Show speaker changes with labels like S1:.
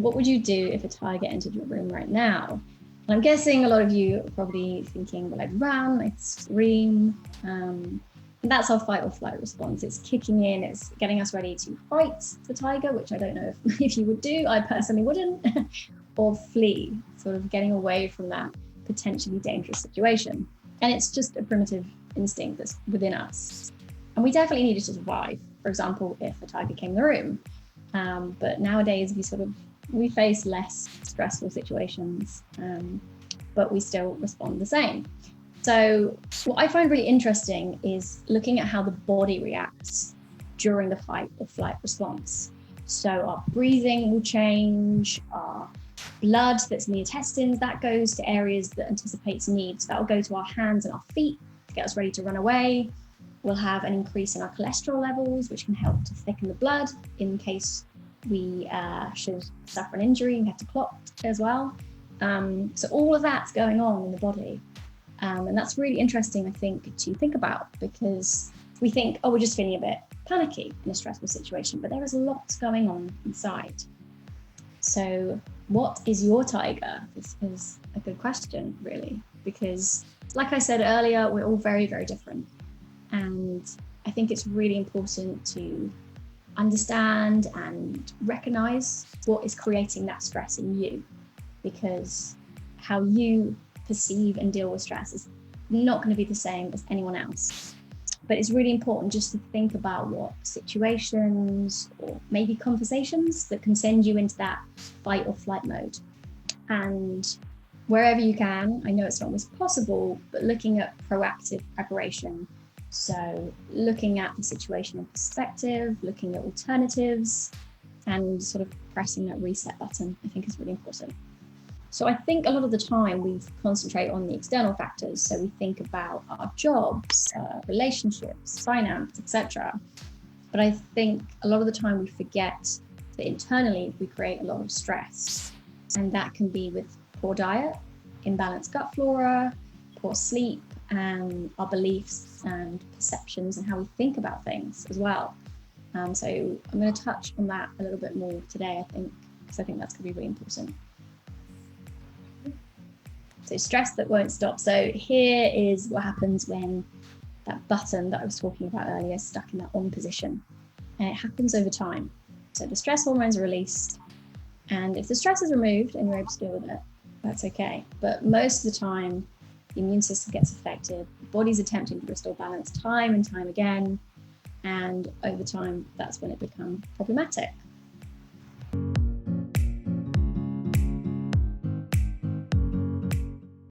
S1: what would you do if a tiger entered your room right now? And I'm guessing a lot of you are probably thinking, well, I'd run, I'd scream. And that's our fight or flight response. It's kicking in, it's getting us ready to fight the tiger, which I don't know if you would do. I personally wouldn't. Or flee, sort of getting away from that potentially dangerous situation. And it's just a primitive instinct that's within us. And we definitely need it to survive. For example, if a tiger came in the room. But nowadays we face less stressful situations, but we still respond the same. So what I find really interesting is looking at how the body reacts during the fight or flight response. So our breathing will change, our blood that's in the intestines, that goes to areas that anticipates needs. That will go to our hands and our feet to get us ready to run away. We'll have an increase in our cholesterol levels, which can help to thicken the blood in case we should suffer an injury and have to clot as well. So all of that's going on in the body. And that's really interesting, I think, to think about, because we think, oh, we're just feeling a bit panicky in a stressful situation, but there is a lot going on inside. So what is your tiger? This is a good question, really, because like I said earlier, we're all very, very different. And I think it's really important to understand and recognize what is creating that stress in you, because how you perceive and deal with stress is not going to be the same as anyone else. But it's really important just to think about what situations or maybe conversations that can send you into that fight or flight mode. And wherever you can, I know it's not always possible, but looking at proactive preparation. So looking at the situational perspective, looking at alternatives, and sort of pressing that reset button, I think is really important. So I think a lot of the time we concentrate on the external factors. So we think about our jobs, relationships, finance, etc. But I think a lot of the time we forget that internally we create a lot of stress. And that can be with poor diet, imbalanced gut flora, poor sleep, and our beliefs and perceptions and how we think about things as well. So I'm going to touch on that a little bit more today, I think, because I think that's going to be really important. So stress that won't stop. So here is what happens when that button that I was talking about earlier is stuck in that on position. And it happens over time. So the stress hormones are released. And if the stress is removed and you're able to deal with it, that's okay. But most of the time, the immune system gets affected. The body's attempting to restore balance time and time again. And over time, that's when it becomes problematic.